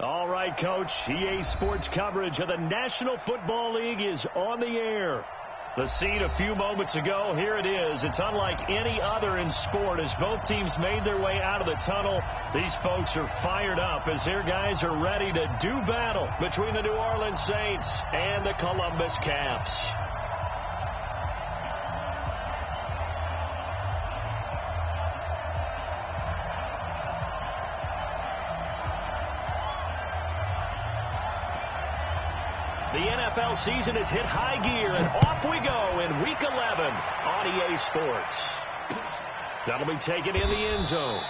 All right, Coach. EA Sports coverage of the National Football League is on the air. The scene a few moments ago, here it is. It's unlike any other in sport as both teams made their way out of the tunnel. These folks are fired up as their guys are ready to do battle between the New Orleans Saints and the Columbus Caps. The NFL season has hit high gear, and off we go in Week 11 on EA Sports. That'll be taken in the end zone.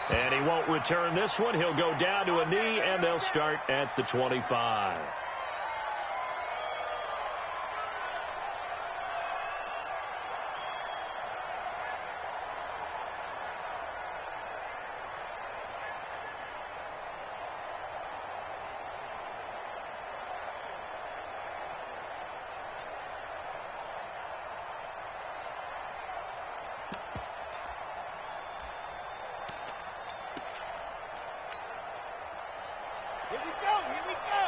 And he won't return this one. He'll go down to a knee, and they'll start at the 25. Here we go.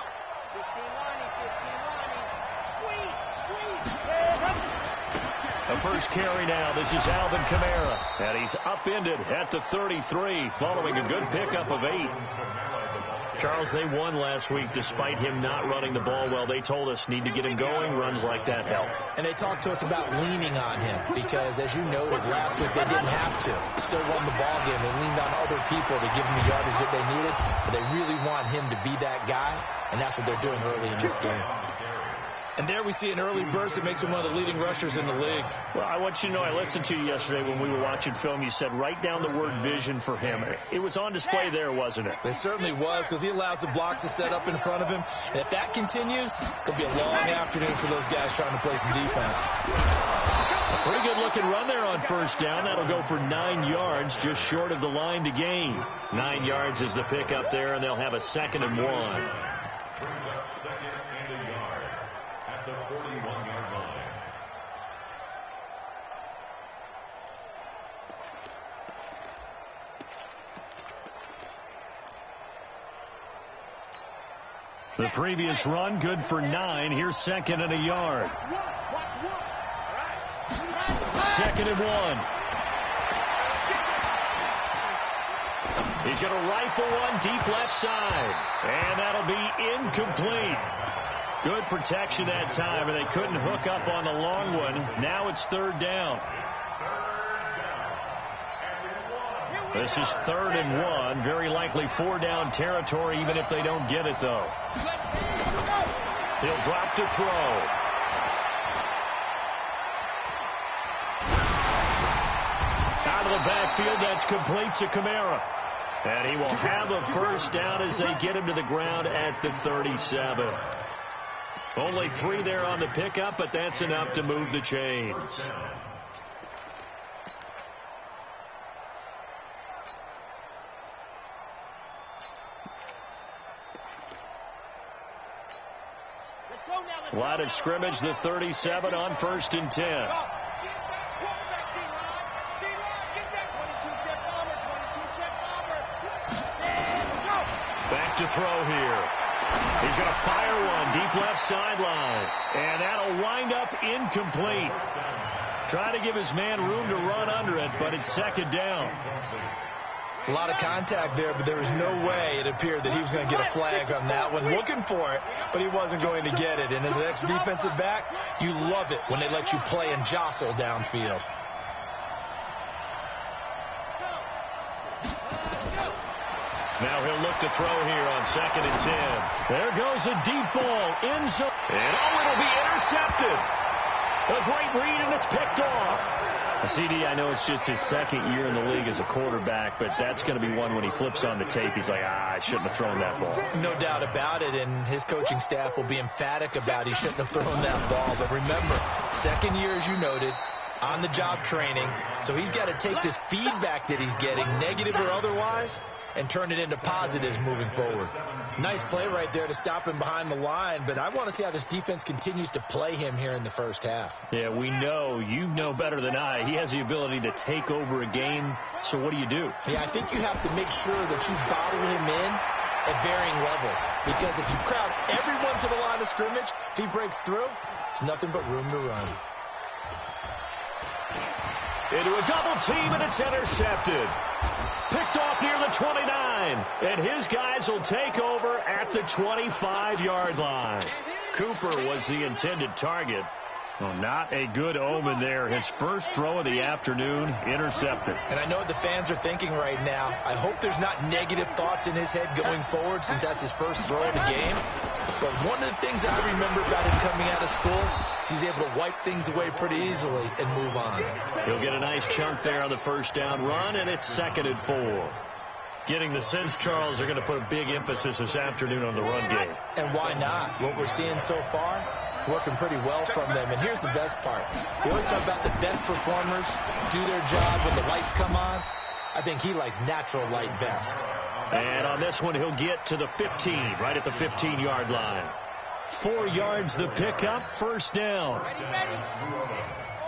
15 lining. Squeeze. The first carry now. This is Alvin Kamara. And he's upended at the 33 following a good pickup of 8. Charles, they won last week despite him not running the ball well. They told us need to get him going. Runs like that help. And they talked to us about leaning on him because, as you noted, last week they didn't have to. Still won the ball game. They leaned on other people to give them the yardage that they needed. But they really want him to be that guy, and that's what they're doing early in this game. And there we see an early burst that makes him one of the leading rushers in the league. Well, I want you to know, I listened to you yesterday when we were watching film. You said write down the word vision for him. It was on display there, wasn't it? It certainly was, because he allows the blocks to set up in front of him. And if that continues, it'll be a long afternoon for those guys trying to play some defense. A pretty good-looking run there on first down. That'll go for 9 yards, just short of the line to gain. 9 yards is the pickup there, and they'll have a 2nd and 1. Brings up 2nd and a yard at the 41-yard line. The previous run, good for 9. Here's 2nd and a yard. 2nd and 1. He's going to rifle one deep left side. And that'll be incomplete. Good protection that time, and they couldn't hook up on the long one. Now it's 3rd down. This is 3rd and 1. Very likely 4-down territory, even if they don't get it, though. He'll drop to throw. Out of the backfield, that's complete to Kamara. And he will have a first down as they get him to the ground at the 37. Only 3 there on the pickup, but that's enough to move the chains. Line of scrimmage, the 37 on 1st and 10. Back to throw here. He's going to fire one deep left sideline. And that'll wind up incomplete. Trying to give his man room to run under it, but it's 2nd down. A lot of contact there, but there was no way it appeared that he was going to get a flag on that one. Looking for it, but he wasn't going to get it. And as an ex-defensive back, you love it when they let you play and jostle downfield. Now he'll look to throw here on 2nd and 10. There goes a deep ball. End zone. And it'll be intercepted. A great read, and it's picked off. CD, I know it's just his 2nd year in the league as a quarterback, but that's going to be one when he flips on the tape. He's like, I shouldn't have thrown that ball. No doubt about it, and his coaching staff will be emphatic about he shouldn't have thrown that ball. But remember, 2nd year, as you noted, on-the-job training. So he's got to take this feedback that he's getting, negative or otherwise, and turn it into positives moving forward. Nice play right there to stop him behind the line, but I want to see how this defense continues to play him here in the first half. Yeah, we know. You know better than I. He has the ability to take over a game, so what do you do? Yeah, I think you have to make sure that you bottle him in at varying levels. Because if you crowd everyone to the line of scrimmage, if he breaks through, there's nothing but room to run. Into a double team, and it's intercepted. Picked off near the 29, and his guys will take over at the 25-yard line. Cooper was the intended target. Well, not a good omen there. His first throw of the afternoon, intercepted. And I know what the fans are thinking right now. I hope there's not negative thoughts in his head going forward since that's his first throw of the game. But one of the things I remember about him coming out of school is he's able to wipe things away pretty easily and move on. He'll get a nice chunk there on the first down run, and it's 2nd and 4. Getting the sense, Charles, they're going to put a big emphasis this afternoon on the run game. And why not? What we're seeing so far, working pretty well from them. And here's the best part. We always talk about the best performers do their job when the lights come on. I think he likes natural light best. And on this one, he'll get to the 15, right at the 15-yard line. 4 yards the pickup, first down. Ready, ready.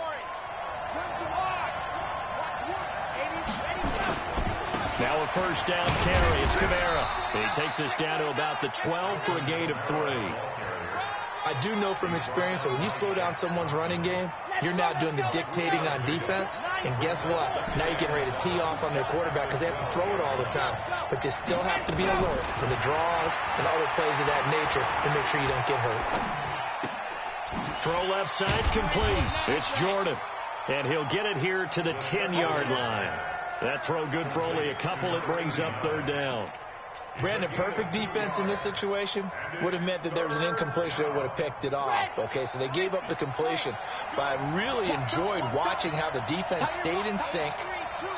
Orange. Come to walk. Watch one. 80. Ready, go. Now a first down carry. It's Kamara. He takes us down to about the 12 for a gain of 3. I do know from experience that when you slow down someone's running game, you're now doing the dictating on defense. And guess what? Now you're getting ready to tee off on their quarterback because they have to throw it all the time. But you still have to be alert for the draws and other plays of that nature to make sure you don't get hurt. Throw left side complete. It's Jordan. And he'll get it here to the 10-yard line. That throw good for only a couple. It brings up 3rd down. Brandon, perfect defense in this situation would have meant that there was an incompletion that would have picked it off. Okay, so they gave up the completion. But I really enjoyed watching how the defense stayed in sync,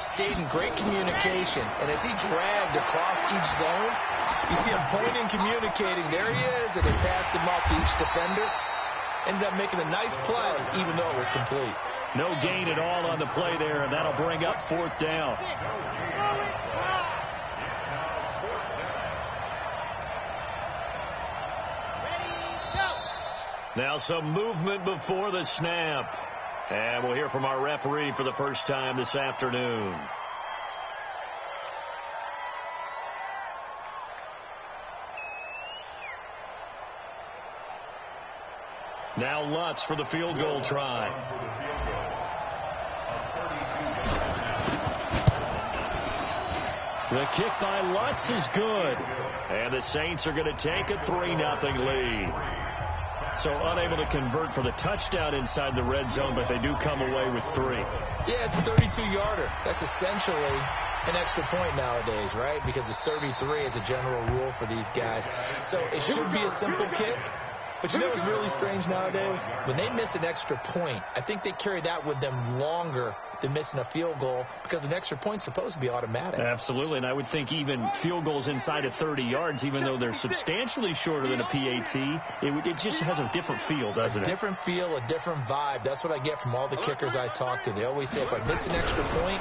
stayed in great communication. And as he dragged across each zone, you see him pointing, communicating. There he is, and they passed him off to each defender. Ended up making a nice play, even though it was complete. No gain at all on the play there, and that'll bring up 4th down. Now some movement before the snap. And we'll hear from our referee for the first time this afternoon. Now Lutz for the field goal try. The kick by Lutz is good. And the Saints are going to take a 3-0 lead. So unable to convert for the touchdown inside the red zone, but they do come away with 3. Yeah, it's a 32-yarder. That's essentially an extra point nowadays, right? Because it's 33 as a general rule for these guys. So it should be a simple kick. But you know what's really strange nowadays? When they miss an extra point, I think they carry that with them longer than missing a field goal because an extra point's supposed to be automatic. Absolutely, and I would think even field goals inside of 30 yards, even though they're substantially shorter than a PAT, it just has a different feel, doesn't it? A different feel, a different vibe. That's what I get from all the kickers I talk to. They always say if I miss an extra point,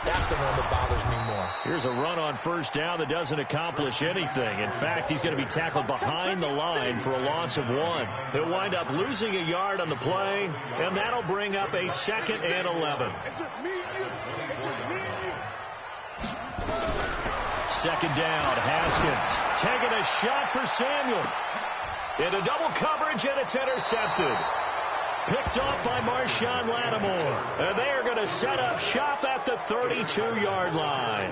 that's the one that bothers me more. Here's a run on first down that doesn't accomplish anything. In fact, he's going to be tackled behind the line for a loss of 1. He'll wind up losing a yard on the play, and that'll bring up a 2nd and 11. It's just me and you. It's just me and you. 2nd down, Haskins taking a shot for Samuel. Into double coverage, and it's intercepted. Picked off by Marshawn Lattimore. And they are going to set up shop at the 32-yard line.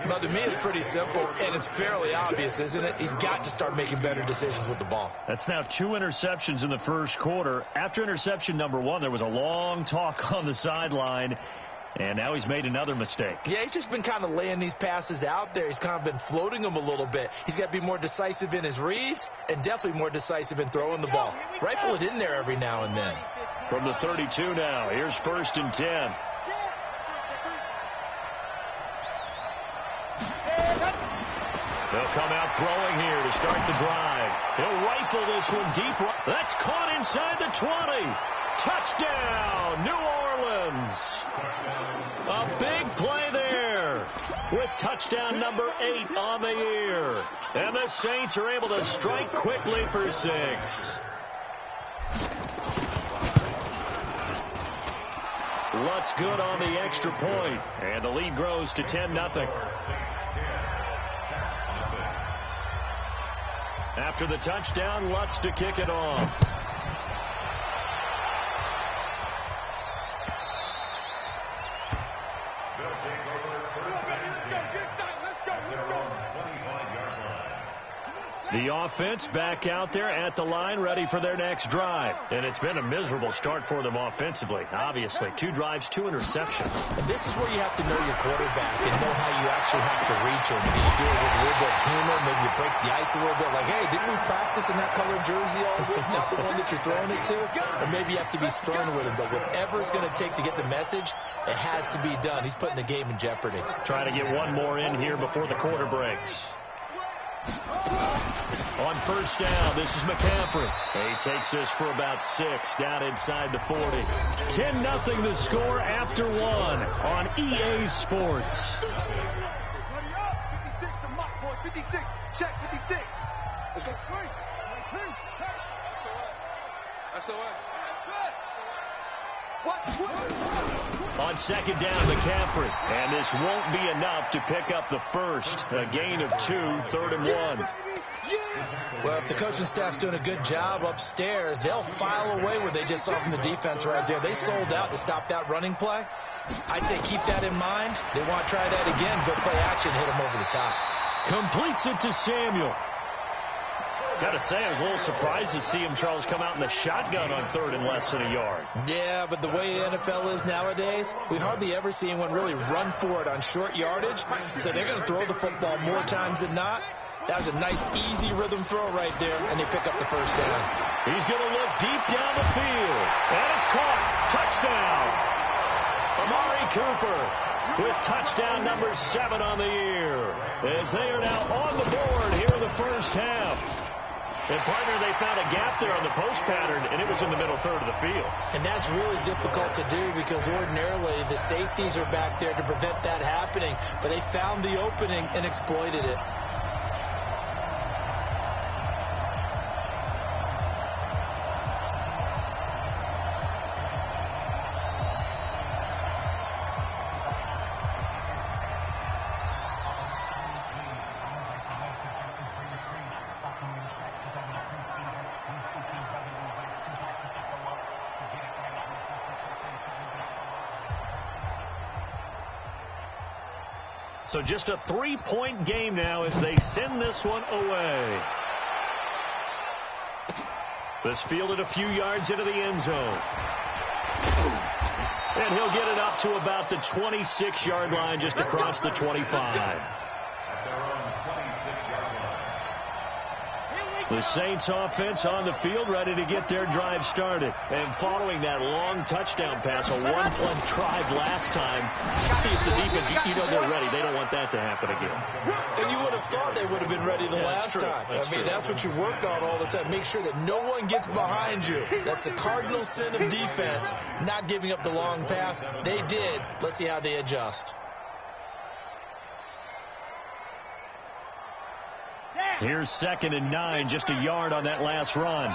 But to me, it's pretty simple, and it's fairly obvious, isn't it? He's got to start making better decisions with the ball. That's now 2 interceptions in the first quarter. After interception number 1, there was a long talk on the sideline. And now he's made another mistake. Yeah, he's just been kind of laying these passes out there. He's kind of been floating them a little bit. He's got to be more decisive in his reads and definitely more decisive in throwing the ball. Rifle it in there every now and then. From the 32 now, here's 1st and 10. They'll come out throwing here to start the drive. He'll rifle this one deep. That's caught inside the 20. Touchdown, New Orleans. A big play there with touchdown number 8 on the year. And the Saints are able to strike quickly for 6. Lutz good on the extra point, and the lead grows to 10-0. After the touchdown, Lutz to kick it off. The offense back out there at the line, ready for their next drive. And it's been a miserable start for them offensively, obviously. 2 drives, 2 interceptions. And this is where you have to know your quarterback and know how you actually have to reach him. You do it with a little bit of humor. Maybe you break the ice a little bit. Like, hey, didn't we practice in that color jersey all week? Not the one that you're throwing it to? Or maybe you have to be stern with him. But whatever it's going to take to get the message, it has to be done. He's putting the game in jeopardy. Trying to get one more in here before the quarter breaks. On first down, this is McCaffrey. He takes this for about 6 down inside the 40. 10-0 the score after 1 on EA Sports. 56, check 56. Let's go. On second down, McCaffrey. And this won't be enough to pick up the first. A gain of 2, 3rd and 1. Well, if the coaching staff's doing a good job upstairs, they'll file away what they just saw from the defense right there. They sold out to stop that running play. I'd say keep that in mind. They want to try that again. Go play action, hit them over the top. Completes it to Samuel. Got to say, I was a little surprised to see him, Charles, come out in the shotgun on 3rd and less than a yard. Yeah, but the way the NFL is nowadays, we hardly ever see anyone really run for it on short yardage. So they're going to throw the football more times than not. That was a nice, easy rhythm throw right there, and they pick up the first down. He's going to look deep down the field, and it's caught. Touchdown. Amari Cooper with touchdown number 7 on the year, as they are now on the board here in the first half. And, partner, they found a gap there on the post pattern, and it was in the middle third of the field. And that's really difficult to do because ordinarily the safeties are back there to prevent that happening. But they found the opening and exploited it. So just a 3-point game now as they send this one away. This fielded a few yards into the end zone. And he'll get it up to about the 26-yard line, just across the 25. The Saints offense on the field, ready to get their drive started. And following that long touchdown pass, a one-play drive last time, see if the defense, you know they're ready. They don't want that to happen again. And you would have thought they would have been ready the last time. That's what you work on all the time. Make sure that no one gets behind you. That's the cardinal sin of defense, not giving up the long pass. They did. Let's see how they adjust. Here's 2nd and 9, just a yard on that last run.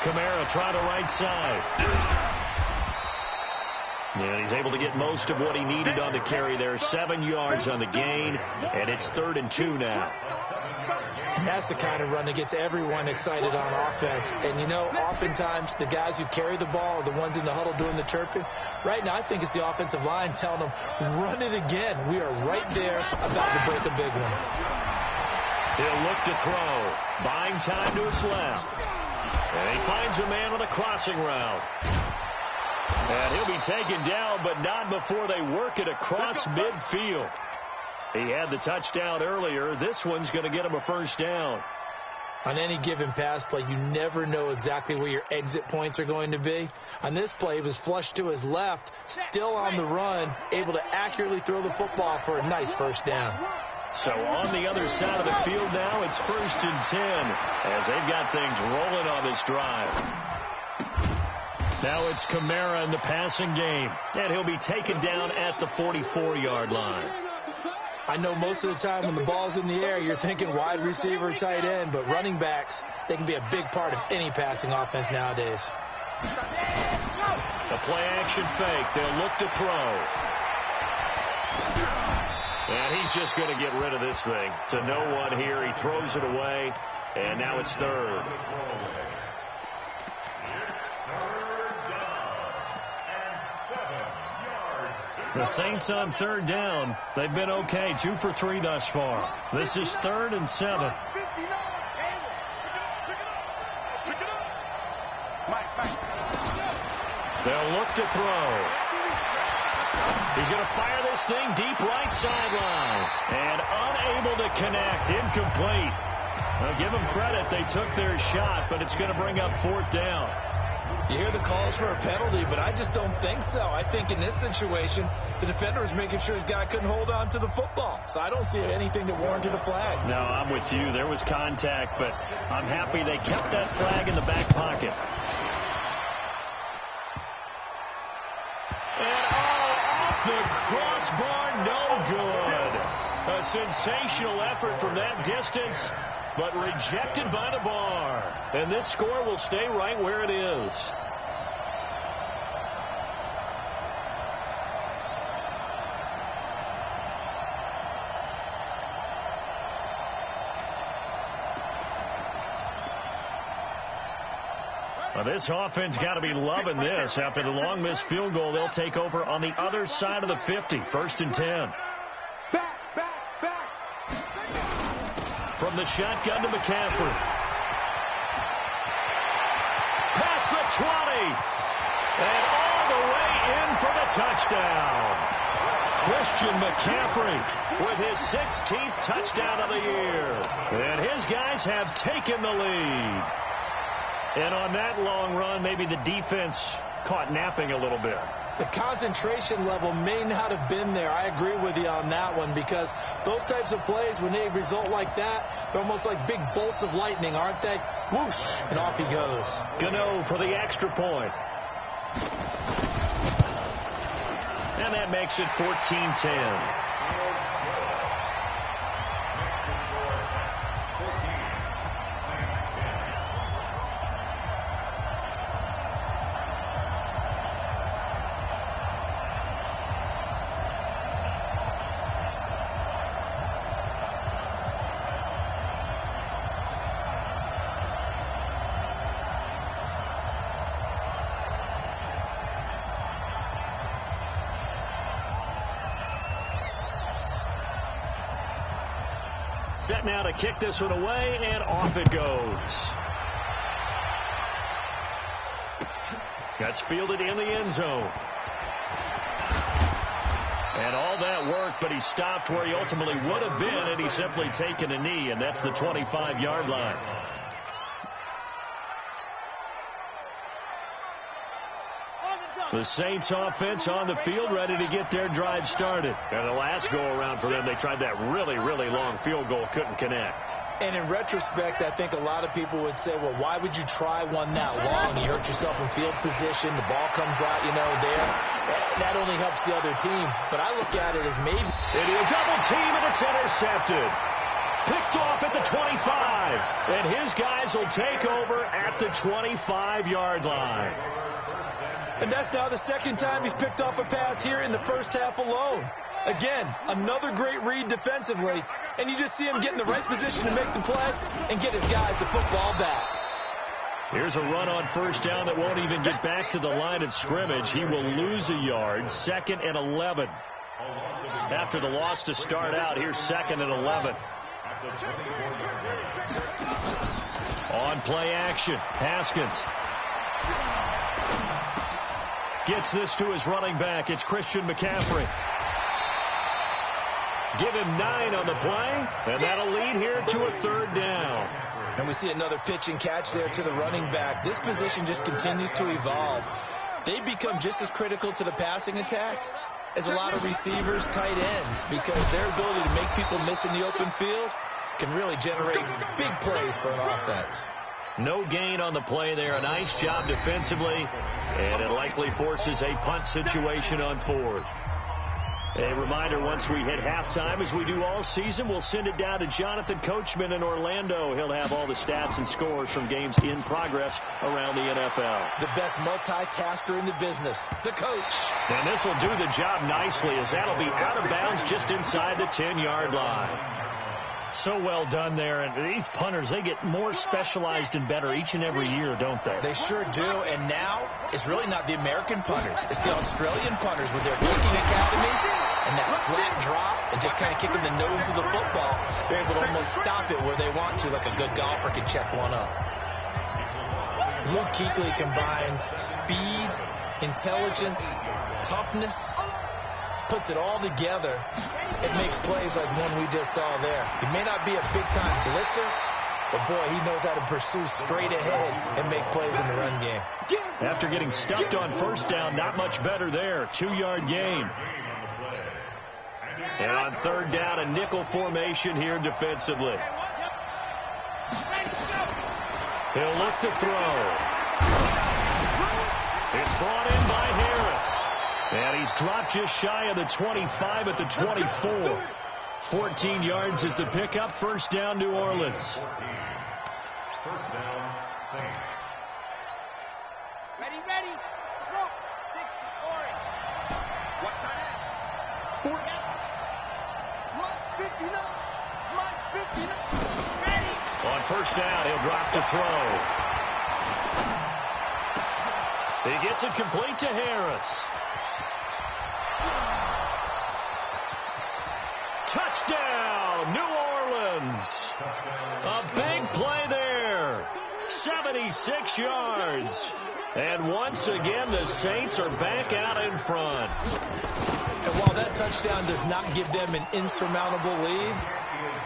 Kamara trying to right side. And he's able to get most of what he needed on the carry there. 7 yards on the gain, and it's 3rd and 2 now. And that's the kind of run that gets everyone excited on offense. And, you know, oftentimes the guys who carry the ball are the ones in the huddle doing the chirping. Right now, I think it's the offensive line telling them, run it again. We are right there about to break a big one. He'll look to throw. Buying time to his left. And he finds a man on a crossing route. And he'll be taken down, but not before they work it across midfield. He had the touchdown earlier. This one's going to get him a first down. On any given pass play, you never know exactly where your exit points are going to be. On this play, he was flushed to his left, still on the run, able to accurately throw the football for a nice first down. So on the other side of the field now, it's 1st and 10 as they've got things rolling on this drive. Now it's Kamara in the passing game, and he'll be taken down at the 44-yard line. I know most of the time when the ball's in the air, you're thinking wide receiver, tight end, but running backs, they can be a big part of any passing offense nowadays. The play-action fake. They'll look to throw. And he's just going to get rid of this thing to no one here. He throws it away, and now it's third. The Saints on third down. They've been okay, 2 for 3 thus far. This is 3rd and 7. They'll look to throw. He's going to fire this thing deep right sideline. And unable to connect. Incomplete. Now give them credit. They took their shot, but it's going to bring up 4th down. You hear the calls for a penalty, but I just don't think so. I think in this situation, the defender was making sure his guy couldn't hold on to the football. So I don't see anything that warranted a flag. No, I'm with you. There was contact, but I'm happy they kept that flag in the back pocket. And off the crossbar, no good. A sensational effort from that distance, but rejected by the bar. And this score will stay right where it is. Well, this offense got to be loving this. After the long missed field goal, they'll take over on the other side of the 50. 1st and 10. From the shotgun to McCaffrey. Past the 20. And all the way in for the touchdown. Christian McCaffrey with his 16th touchdown of the year. And his guys have taken the lead. And on that long run, maybe the defense caught napping a little bit. The concentration level may not have been there. I agree with you on that one, because those types of plays, when they result like that, they're almost like big bolts of lightning, aren't they? Whoosh, and off he goes. Gano for the extra point. And that makes it 14-10. Set now to kick this one away, and off it goes. That's fielded in the end zone. And all that work, but he stopped where he ultimately would have been had he simply taken a knee, and that's the 25-yard line. The Saints offense on the field, ready to get their drive started. And the last go-around for them, they tried that really, really long field goal, couldn't connect. And in retrospect, I think a lot of people would say, well, why would you try one that long? You hurt yourself in field position. The ball comes out, there. That only helps the other team. But I look at it as maybe. Into a double team, and it's intercepted. Picked off at the 25. And his guys will take over at the 25-yard line. And that's now the second time he's picked off a pass here in the first half alone. Again, another great read defensively, and you just see him get in the right position to make the play and get his guys the football back. Here's a run on first down that won't even get back to the line of scrimmage. He will lose a yard. 2nd and 11. After the loss to start out, here's 2nd and 11. On play action, Haskins gets this to his running back. It's Christian McCaffrey. Give him 9 on the play, and that'll lead here to a 3rd down. And we see another pitch and catch there to the running back. This position just continues to evolve. They become just as critical to the passing attack as a lot of receivers, tight ends, because their ability to make people miss in the open field can really generate big plays for an offense. No gain on the play there. A nice job defensively, and it likely forces a punt situation on 4th. A reminder, once we hit halftime, as we do all season, we'll send it down to Jonathan Coachman in Orlando. He'll have all the stats and scores from games in progress around the NFL. The best multitasker in the business, the coach. And this will do the job nicely, as that'll be out of bounds just inside the 10-yard line. So well done there. And these punters, they get more specialized and better each and every year, don't they? They sure do. And now it's really not the American punters. It's the Australian punters with their kicking academies and that flat drop and just kind of kicking the nose of the football. They're able to almost stop it where they want to, like a good golfer can check one up. Luke Kuechly combines speed, intelligence, toughness, puts it all together. It makes plays like one we just saw there. He may not be a big-time blitzer, but, boy, he knows how to pursue straight ahead and make plays in the run game. After getting stuffed on first down, not much better there. 2-yard gain. And on third down, a nickel formation here defensively. He'll look to throw. It's brought in by Harris. And he's dropped just shy of the 25 at the 24. 14 yards is the pickup. First down, New Orleans. First down, Saints. Ready, ready. Smoke. 60, orange. What time? 40. Plus 59. Plus 59. Ready. On first down, he'll drop to throw. He gets it complete to Harris. Touchdown, New Orleans. A big play there. 76 yards. And once again, the Saints are back out in front. And while that touchdown does not give them an insurmountable lead,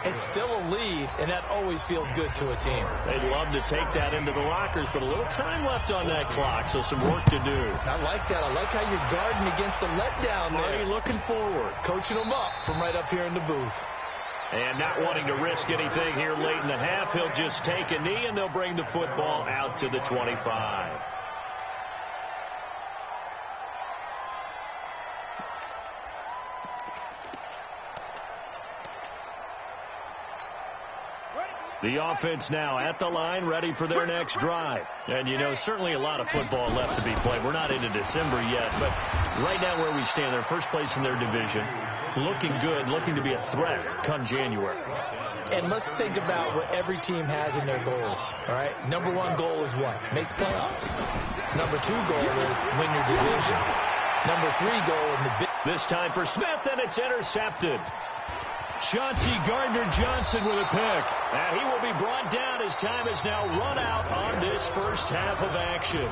it's still a lead, and that always feels good to a team. They'd love to take that into the lockers, but a little time left on that clock, so some work to do. I like that. I like how you're guarding against a letdown there. Already looking forward. Coaching them up from right up here in the booth. And not wanting to risk anything here late in the half, he'll just take a knee, and they'll bring the football out to the 25. The offense now at the line, ready for their next drive. And, you know, certainly a lot of football left to be played. We're not into December yet, but right now where we stand, they're first place in their division, looking good, looking to be a threat come January. And let's think about what every team has in their goals, all right? Number one goal is what? Make the playoffs. Number two goal is win your division. Number three goal in the big. This time for Smith, and it's intercepted. Chauncey Gardner-Johnson with a pick. And he will be brought down as time is now run out on this first half of action.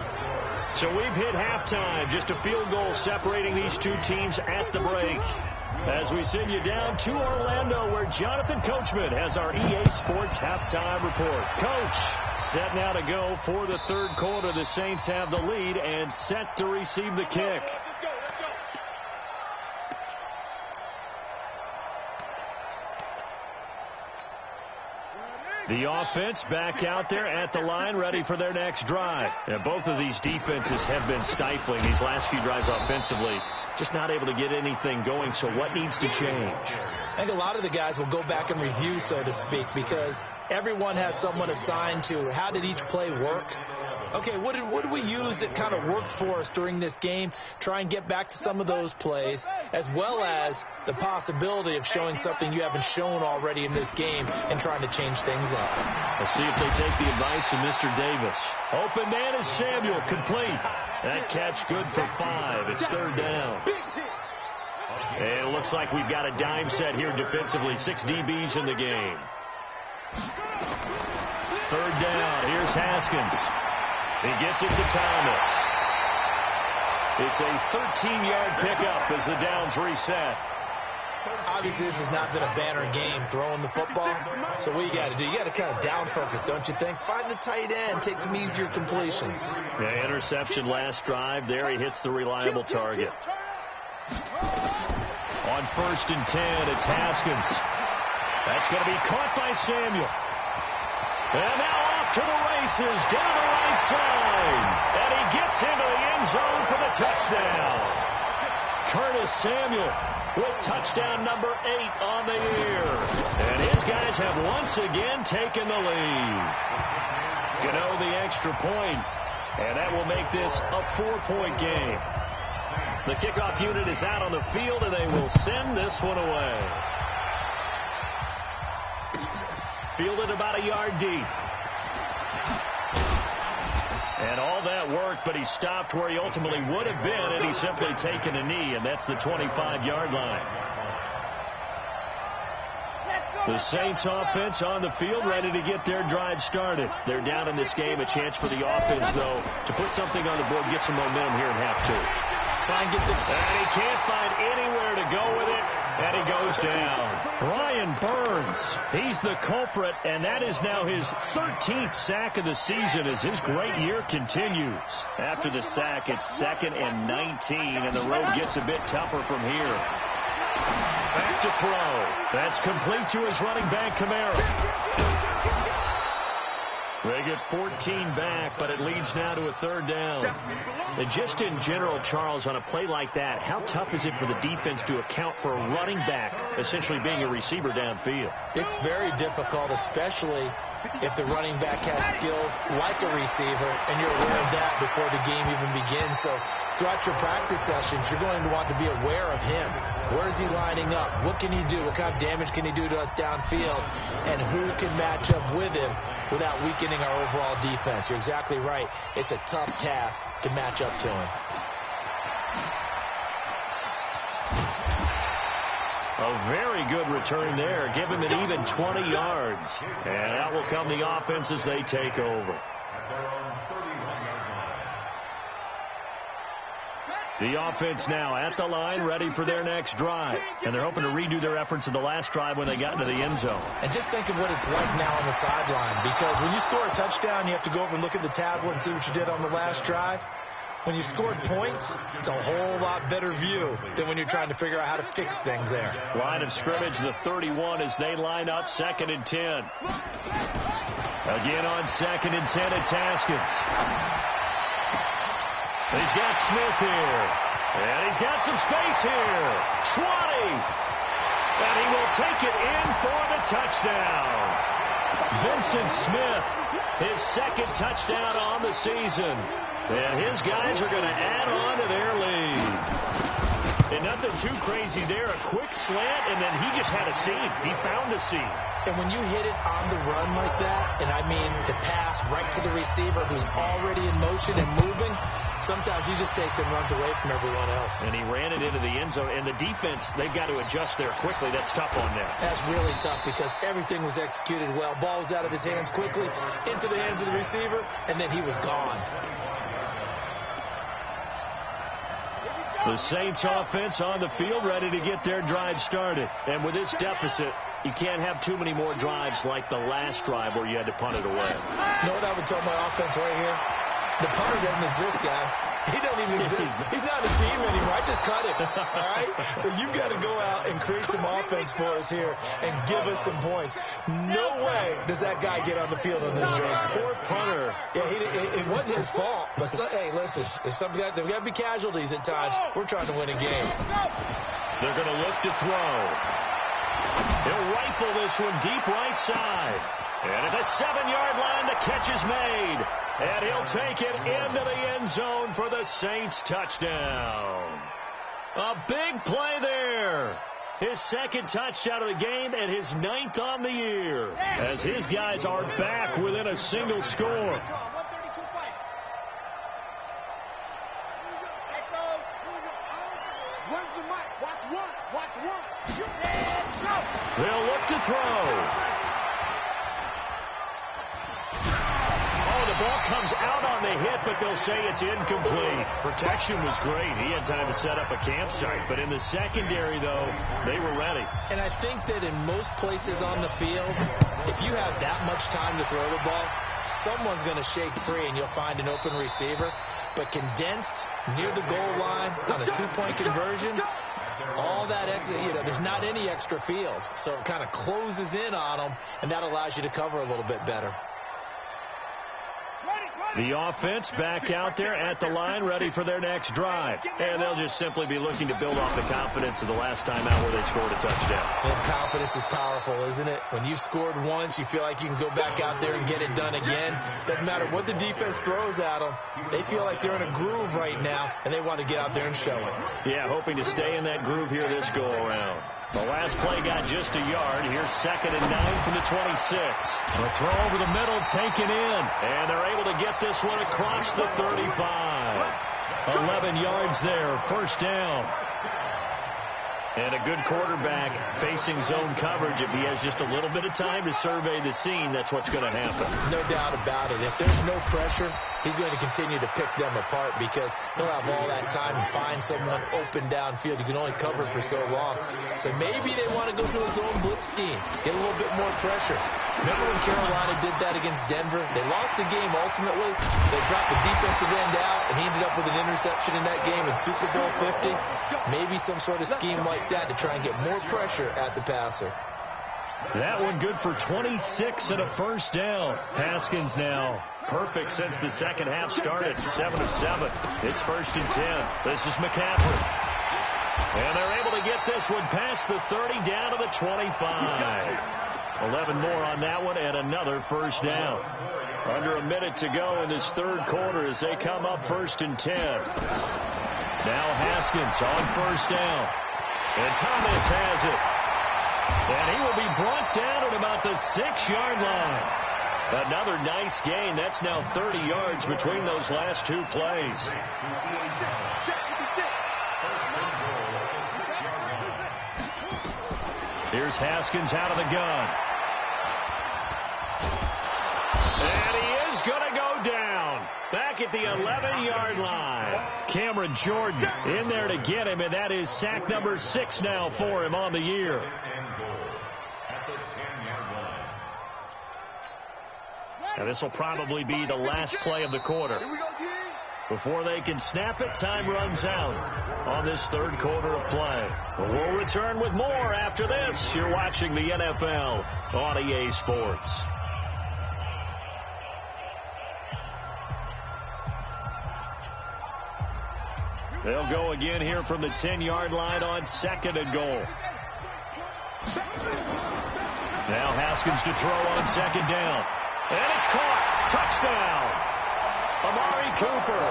So we've hit halftime. Just a field goal separating these two teams at the break. As we send you down to Orlando, where Jonathan Coachman has our EA Sports halftime report. Coach, set now to go for the third quarter. The Saints have the lead and set to receive the kick. The offense back out there at the line, ready for their next drive. And both of these defenses have been stifling these last few drives offensively. Just not able to get anything going, so what needs to change? I think a lot of the guys will go back and review, so to speak, because everyone has someone assigned to how did each play work. Okay, what did we use that kind of worked for us during this game? Try and get back to some of those plays, as well as the possibility of showing something you haven't shown already in this game and trying to change things up. Let's see if they take the advice of Mr. Davis. Open man is Samuel, complete. That catch good for 5. It's third down. And it looks like we've got a dime set here defensively. 6 DBs in the game. Third down. Here's Haskins. He gets it to Thomas. It's a 13-yard pickup as the downs reset. Obviously, this has not been a banner game throwing the football. So what you got to do, you got to kind of down focus, don't you think? Find the tight end, take some easier completions. Yeah, interception last drive. There he hits the reliable target. On 1st and 10, it's Haskins. That's going to be caught by Samuel. And now off to the races, down the right side. And he gets into the end zone for the touchdown. Curtis Samuel with touchdown number 8 on the year. And his guys have once again taken the lead. Gano the extra point, and that will make this a 4-point game. The kickoff unit is out on the field, and they will send this one away. Fielded about a yard deep. And all that worked, but he stopped where he ultimately would have been, and he's simply taken a knee, and that's the 25-yard line. The Saints offense on the field, ready to get their drive started. They're down in this game. A chance for the offense, though, to put something on the board, get some momentum here in half 2. Try and get the... And he can't find anywhere to go with it, and he goes down. Brian Burns, he's the culprit, and that is now his 13th sack of the season as his great year continues. After the sack, it's 2nd and 19, and the road gets a bit tougher from here. Back to throw. That's complete to his running back, Kamara. They get 14 back, but it leads now to a 3rd down. And just in general, Charles, on a play like that, how tough is it for the defense to account for a running back essentially being a receiver downfield? It's very difficult, especially if the running back has skills like a receiver, and you're aware of that before the game even begins. So throughout your practice sessions, you're going to want to be aware of him. Where is he lining up? What can he do? What kind of damage can he do to us downfield? And who can match up with him without weakening our overall defense? You're exactly right. It's a tough task to match up to him. A very good return there. Give him an even 20 yards. And out will come the offense as they take over. The offense now at the line, ready for their next drive. And they're hoping to redo their efforts in the last drive when they got into the end zone. And just think of what it's like now on the sideline. Because when you score a touchdown, you have to go over and look at the tablet and see what you did on the last drive. When you scored points, it's a whole lot better view than when you're trying to figure out how to fix things there. Line of scrimmage, the 31 as they line up, 2nd and 10. Again on 2nd and 10, it's Haskins. He's got Smith here. And he's got some space here. 20. And he will take it in for the touchdown. Vincent Smith, his 2nd touchdown on the season. And his guys are going to add on to their lead. And nothing too crazy there. A quick slant, and then he just had a seam. He found a seam. And when you hit it on the run like that, and I mean the pass right to the receiver who's already in motion and moving, sometimes he just takes and runs away from everyone else. And he ran it into the end zone. And the defense, they've got to adjust there quickly. That's tough on them. That's really tough because everything was executed well. Ball was out of his hands quickly, into the hands of the receiver, and then he was gone. The Saints offense on the field, ready to get their drive started. And with this deficit, you can't have too many more drives like the last drive where you had to punt it away. You know what I would tell my offense right here? The punter doesn't exist, guys. He doesn't even exist. He's not a team anymore. I just cut him. All right? So you've got to go out and create some offense for us here and give us some points. No way does that guy get on the field on this drive. Poor punter. Yeah, it wasn't his fault. But, hey, listen, there's got to be casualties at times. We're trying to win a game. They're going to look to throw. He'll rifle this one deep right side. And at the 7-yard line, the catch is made. And he'll take it into the end zone for the Saints touchdown. A big play there. His 2nd touchdown of the game and his 9th on the year. As his guys are back within a single score. They'll look to throw. The ball comes out on the hit, but they'll say it's incomplete. Protection was great. He had time to set up a campsite. But in the secondary, though, they were ready. And I think that in most places on the field, if you have that much time to throw the ball, someone's going to shake free and you'll find an open receiver. But condensed near the goal line on a 2-point conversion, all that extra, there's not any extra field. So it kind of closes in on them, and that allows you to cover a little bit better. The offense back out there at the line, ready for their next drive. And they'll just simply be looking to build off the confidence of the last time out where they scored a touchdown. And confidence is powerful, isn't it? When you've scored once, you feel like you can go back out there and get it done again. Doesn't matter what the defense throws at them. They feel like they're in a groove right now, and they want to get out there and show it. Yeah, hoping to stay in that groove here this go-around. The last play got just a yard. Here's 2nd and 9 from the 26. The throw over the middle, taken in. And they're able to get this one across the 35. 11 yards there, first down. And a good quarterback facing zone coverage. If he has just a little bit of time to survey the scene, that's what's going to happen. No doubt about it. If there's no pressure, he's going to continue to pick them apart because he'll have all that time to find someone open downfield. You can only cover for so long. So maybe they want to go to a zone blitz scheme, get a little bit more pressure. Remember when Carolina did that against Denver? They lost the game ultimately. They dropped the defensive end out, and he ended up with an interception in that game in Super Bowl 50. Maybe some sort of scheme like that to try and get more pressure at the passer. That one good for 26 and a first down. Haskins now perfect since the second half started. 7 of 7. It's 1st and 10. This is McCaffrey. And they're able to get this one past the 30 down to the 25. 11 more on that one and another first down. Under a minute to go in this third quarter as they come up 1st and 10. Now Haskins on first down. And Thomas has it. And he will be brought down at about the 6-yard line. Another nice gain. That's now 30 yards between those last two plays. Here's Haskins out of the gun. And he is going to go down. Back at the 11-yard line. Cameron Jordan in there to get him, and that is sack number 6 now for him on the year. And this will probably be the last play of the quarter. Before they can snap it, time runs out on this third quarter of play. But we'll return with more after this. You're watching the NFL on EA Sports. They'll go again here from the 10-yard line on 2nd and goal. Now Haskins to throw on 2nd down. And it's caught. Touchdown. Amari Cooper.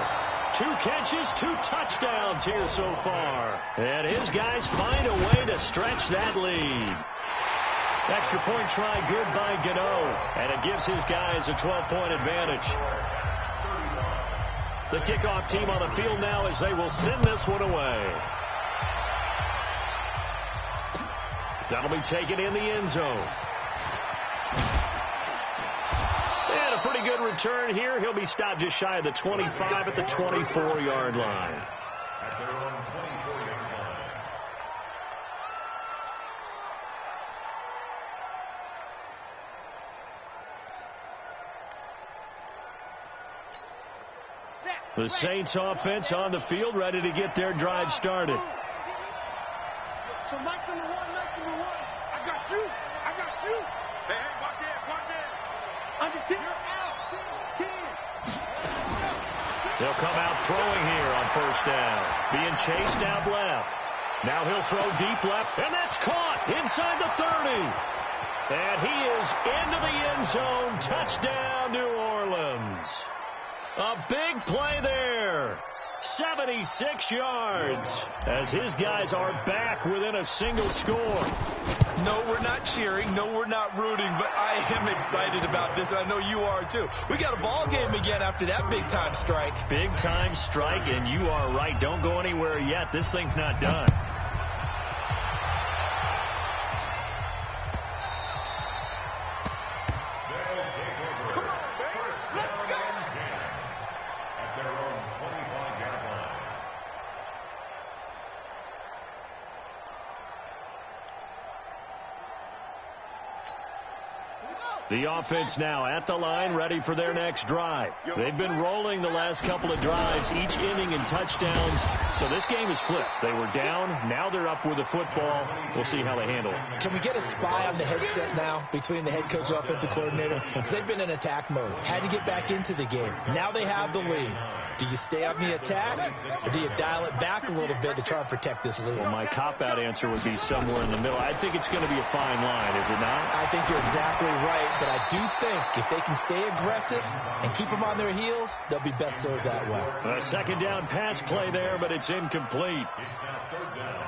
2 catches, 2 touchdowns here so far. And his guys find a way to stretch that lead. Extra point try good by Gano. And it gives his guys a 12-point advantage. The kickoff team on the field now as they will send this one away. That'll be taken in the end zone. And a pretty good return here. He'll be stopped just shy of the 25 at the 24-yard line. At their own 24-yard line. The Saints offense on the field ready to get their drive started. So Mike number one. I got you. Hey, watch it. Under 10. You're out. 10. They'll come out throwing here on first down. Being chased out left. Now he'll throw deep left, and that's caught inside the 30. And he is into the end zone. Touchdown, New Orleans. A big play there. 76 yards as his guys are back within a single score. No, we're not cheering. No, we're not rooting, but I am excited about this, and I know you are too. We got a ball game again after that big-time strike. Big-time strike, and you are right. Don't go anywhere yet. This thing's not done. The offense now at the line, ready for their next drive. They've been rolling the last couple of drives, each inning in touchdowns. So this game is flipped. They were down. Now they're up with the football. We'll see how they handle it. Can we get a spy on the headset now between the head coach and offensive coordinator? Because they've been in attack mode. Had to get back into the game. Now they have the lead. Do you stay on the attack, or do you dial it back a little bit to try and protect this lead? Well, my cop-out answer would be somewhere in the middle. I think it's going to be a fine line, is it not? I think you're exactly right, but I do think if they can stay aggressive and keep them on their heels, they'll be best served that way. A second down pass play there, but it's incomplete.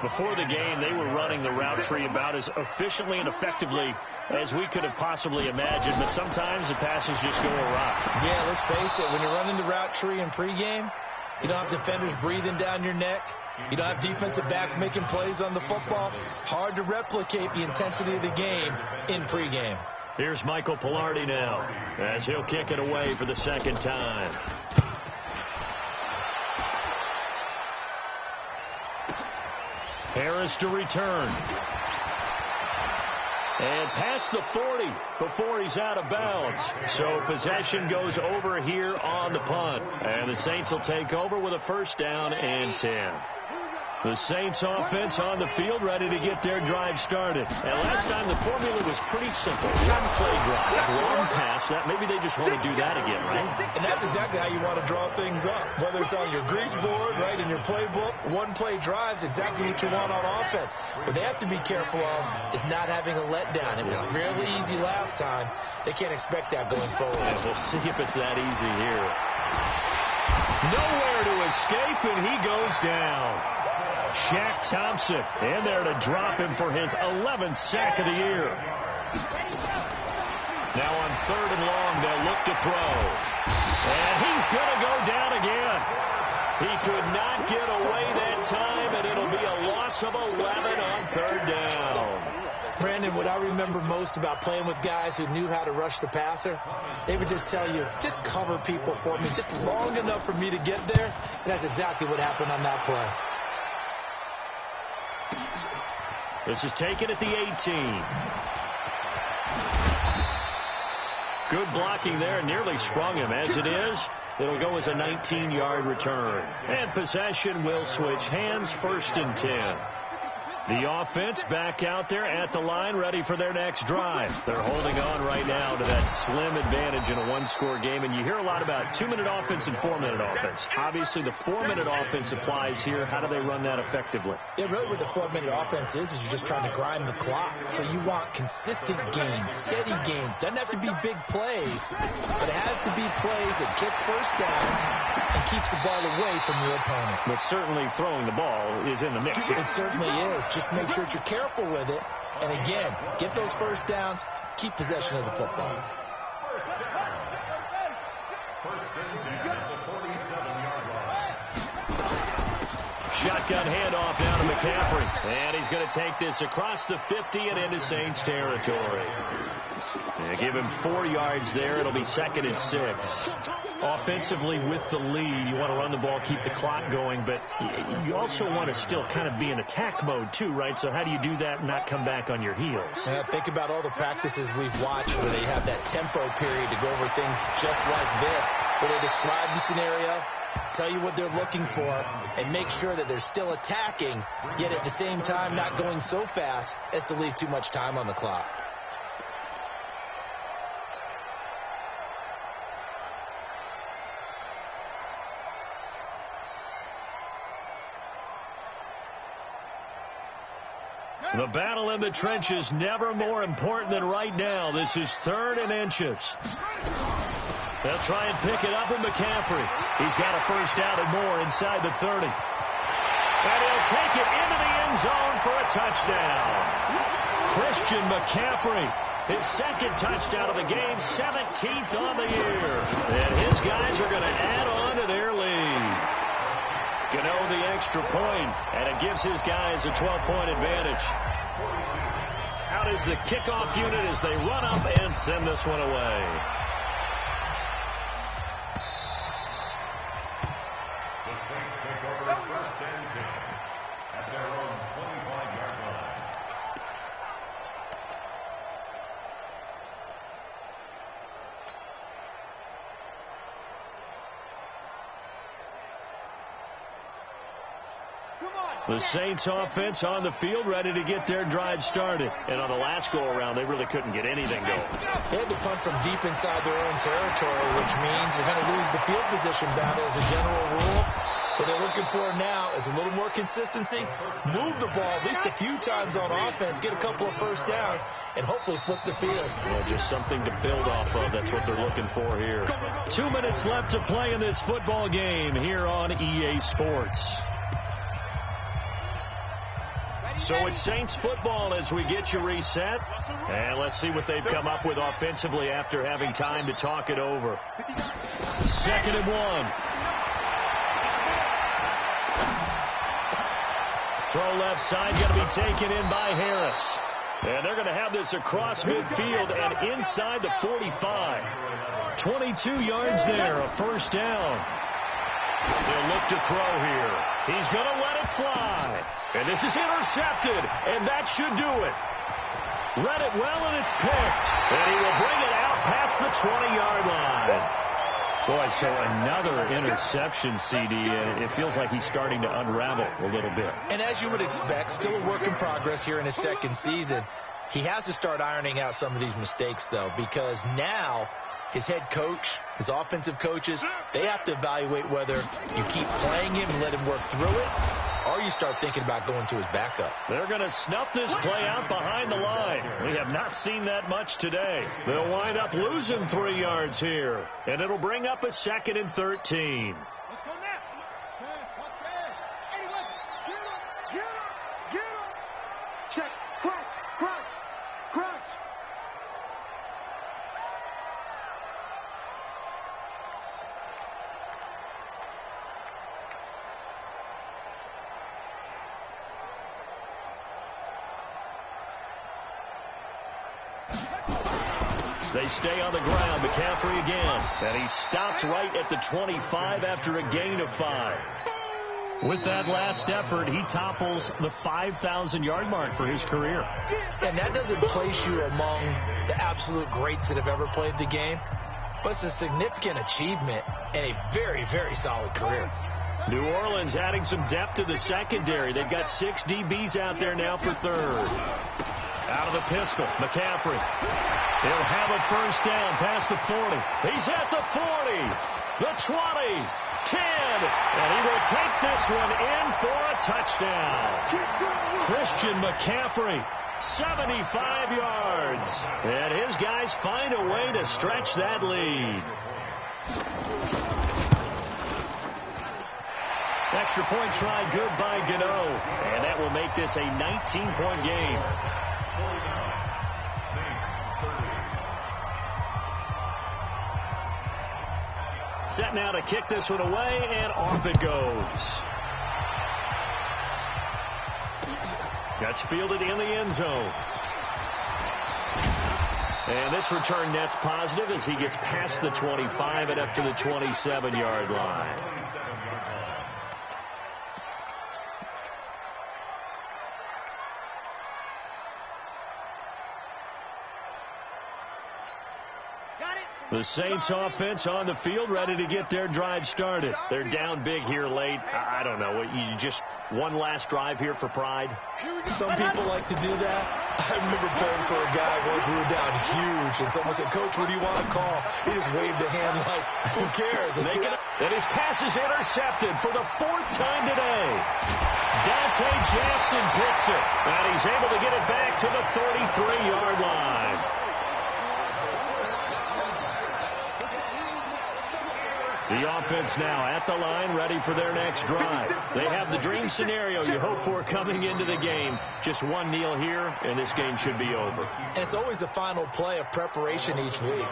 Before the game, they were running the route tree about as efficiently and effectively as we could have possibly imagined, but sometimes the passes just go awry. Yeah, let's face it, when you're running the route tree in pregame, you don't have defenders breathing down your neck. You don't have defensive backs making plays on the football. Hard to replicate the intensity of the game in pregame. Here's Michael Pilardi now as he'll kick it away for the second time. Harris to return. And past the 40 before he's out of bounds. So possession goes over here on the punt. And the Saints will take over with a first down and 10. The Saints offense on the field ready to get their drive started. And last time the formula was pretty simple. One play drive, long pass. Maybe they just want to do that again, right? And that's exactly how you want to draw things up. Whether it's on your grease board, right, in your playbook, one play drive's exactly what you want on offense. What they have to be careful of is not having a letdown. It was fairly easy last time. They can't expect that going forward. And we'll see if it's that easy here. Nowhere to escape, and he goes down. Shaq Thompson in there to drop him for his 11th sack of the year. Now on 3rd and long, they'll look to throw. And he's going to go down again. He could not get away that time, and it'll be a loss of 11 on 3rd down. Brandon, what I remember most about playing with guys who knew how to rush the passer, they would just tell you, just cover people for me, just long enough for me to get there. And that's exactly what happened on that play. This is taken at the 18. Good blocking there. Nearly sprung him. As it is, it'll go as a 19-yard return. And possession will switch hands, 1st and 10. The offense back out there at the line, ready for their next drive. They're holding on right now to that slim advantage in a one-score game. And you hear a lot about 2-minute offense and 4-minute offense. Obviously, the 4-minute offense applies here. How do they run that effectively? Yeah, really what the 4-minute offense is you're just trying to grind the clock. So you want consistent gains, steady gains. Doesn't have to be big plays, but it has to be plays that gets first downs and keeps the ball away from your opponent. But certainly throwing the ball is in the mix here. It certainly is. Just make sure that you're careful with it. And again, get those first downs, keep possession of the football. First and 10 at the 47-yard line. Shotgun handoff down to McCaffrey. And he's going to take this across the 50 and into Saints territory. They give him 4 yards there. It'll be 2nd and 6. Offensively with the lead, you want to run the ball, keep the clock going, but you also want to still kind of be in attack mode too, right? So how do you do that and not come back on your heels? Think about all the practices we've watched where they have that tempo period to go over things just like this, where they describe the scenario, tell you what they're looking for, and make sure that they're still attacking, yet at the same time not going so fast as to leave too much time on the clock. The battle in the trenches never more important than right now. This is 3rd and inches. They'll try and pick it up with McCaffrey. He's got a first down and more inside the 30. And he'll take it into the end zone for a touchdown. Christian McCaffrey, his 2nd touchdown of the game, 17th on the year. And his guys are going to add on to their lead. Gano the extra point, and it gives his guys a 12-point advantage. Out is the kickoff unit as they run up and send this one away. The Saints take over 1st and 10 at their own 25-yard line. The Saints offense on the field, ready to get their drive started. And on the last go-around, they really couldn't get anything going. They had to punt from deep inside their own territory, which means you're going to lose the field position battle as a general rule. What they're looking for now is a little more consistency, move the ball at least a few times on offense, get a couple of first downs, and hopefully flip the field. Well, just something to build off of. That's what they're looking for here. 2 minutes left to play in this football game here on EA Sports. So it's Saints football as we get you reset. And let's see what they've come up with offensively after having time to talk it over. 2nd and 1. Throw left side, going to be taken in by Harris. And they're going to have this across midfield and inside the 45. 22 yards there, a first down. They'll look to throw here. He's going to let it fly. And this is intercepted, and that should do it. Read it well, and it's picked. And he will bring it out past the 20-yard line. Boy, so another interception, CD, and it feels like he's starting to unravel a little bit. And as you would expect, still a work in progress here in his second season. He has to start ironing out some of these mistakes, though, because now his head coach, his offensive coaches, they have to evaluate whether you keep playing him and let him work through it, or you start thinking about going to his backup. They're going to snuff this play out behind the line. We have not seen that much today. They'll wind up losing 3 yards here, and it'll bring up a 2nd and 13. Let's go now. Let's go. Anyone, get up. Check, crouch. They stay on the ground. McCaffrey again. And he stopped right at the 25 after a gain of 5. With that last effort, he topples the 5,000-yard mark for his career. And that doesn't place you among the absolute greats that have ever played the game, but it's a significant achievement and a very, very solid career. New Orleans adding some depth to the secondary. They've got 6 DBs out there now for third. Out of the pistol, McCaffrey. He'll have a first down past the 40. He's at the 40, the 20, 10, and he will take this one in for a touchdown. Christian McCaffrey, 75 yards. And his guys find a way to stretch that lead. Extra point try good by Gano. And that will make this a 19-point game. Set now to kick this one away, and off it goes. That's fielded in the end zone. And this return net's positive as he gets past the 25 and up to the 27-yard line. The Saints offense on the field ready to get their drive started. They're down big here late. I don't know. You just one last drive here for pride? Some people like to do that. I remember playing for a guy once we were down huge, and someone said, "Coach, what do you want to call?" He just waved a hand like, who cares? And his pass is intercepted for the 4th time today. Dante Jackson picks it, and he's able to get it back to the 33-yard line. The offense now at the line, ready for their next drive. They have the dream scenario you hope for coming into the game. Just one kneel here, and this game should be over. And it's always the final play of preparation each week.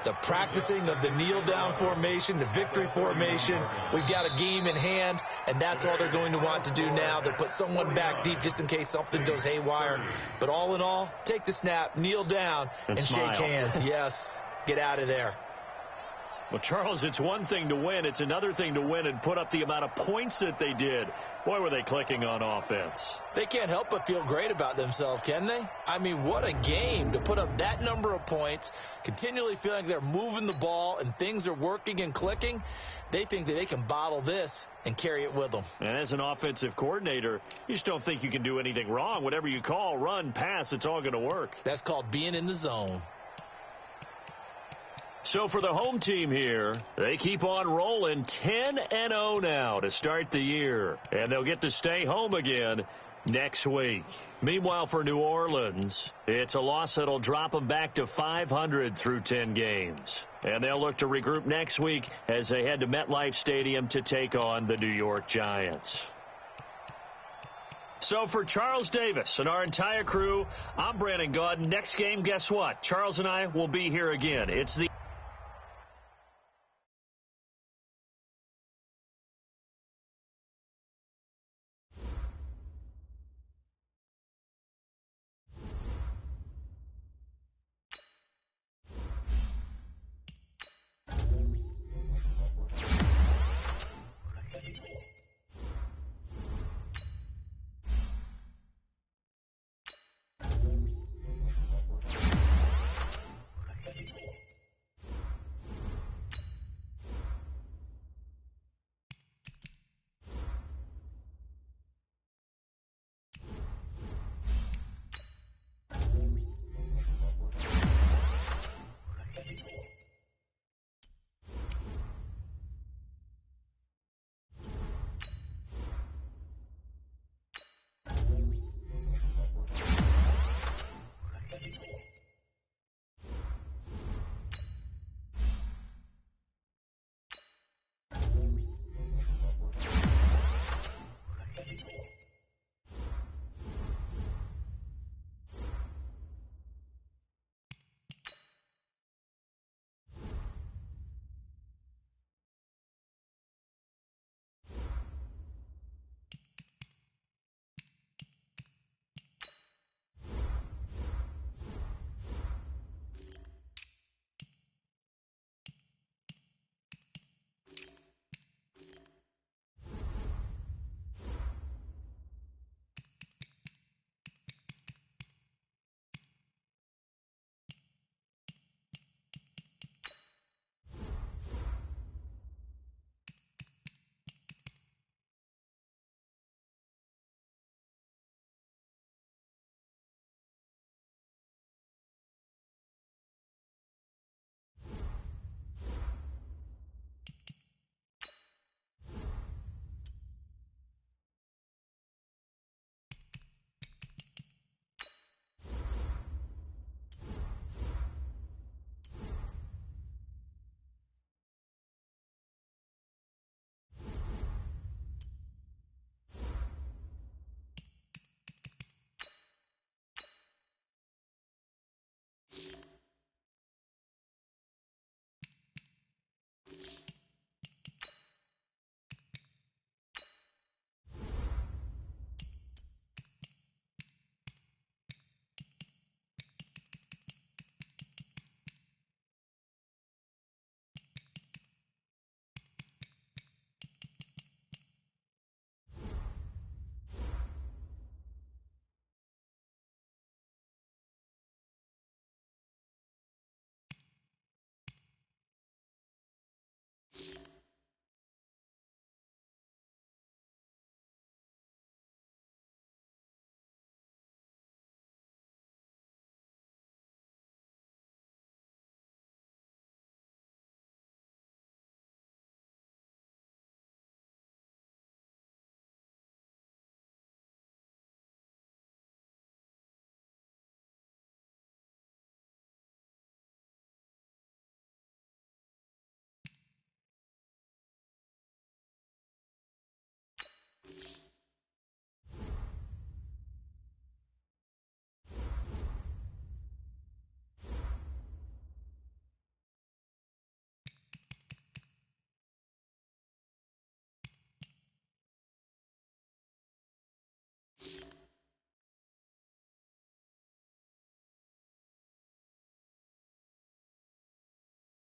The practicing of the kneel-down formation, the victory formation. We've got a game in hand, and that's all they're going to want to do now. They'll put someone back deep just in case something goes haywire. But all in all, take the snap, kneel down, and shake hands. Yes, get out of there. Well, Charles, it's one thing to win. It's another thing to win and put up the amount of points that they did. Boy, were they clicking on offense. They can't help but feel great about themselves, can they? I mean, what a game to put up that number of points, continually feeling like they're moving the ball and things are working and clicking. They think that they can bottle this and carry it with them. And as an offensive coordinator, you just don't think you can do anything wrong. Whatever you call, run, pass, it's all going to work. That's called being in the zone. So for the home team here, they keep on rolling 10-0 now to start the year. And they'll get to stay home again next week. Meanwhile, for New Orleans, it's a loss that'll drop them back to 500 through 10 games. And they'll look to regroup next week as they head to MetLife Stadium to take on the New York Giants. So for Charles Davis and our entire crew, I'm Brandon Gaudin. Next game, guess what? Charles and I will be here again. It's the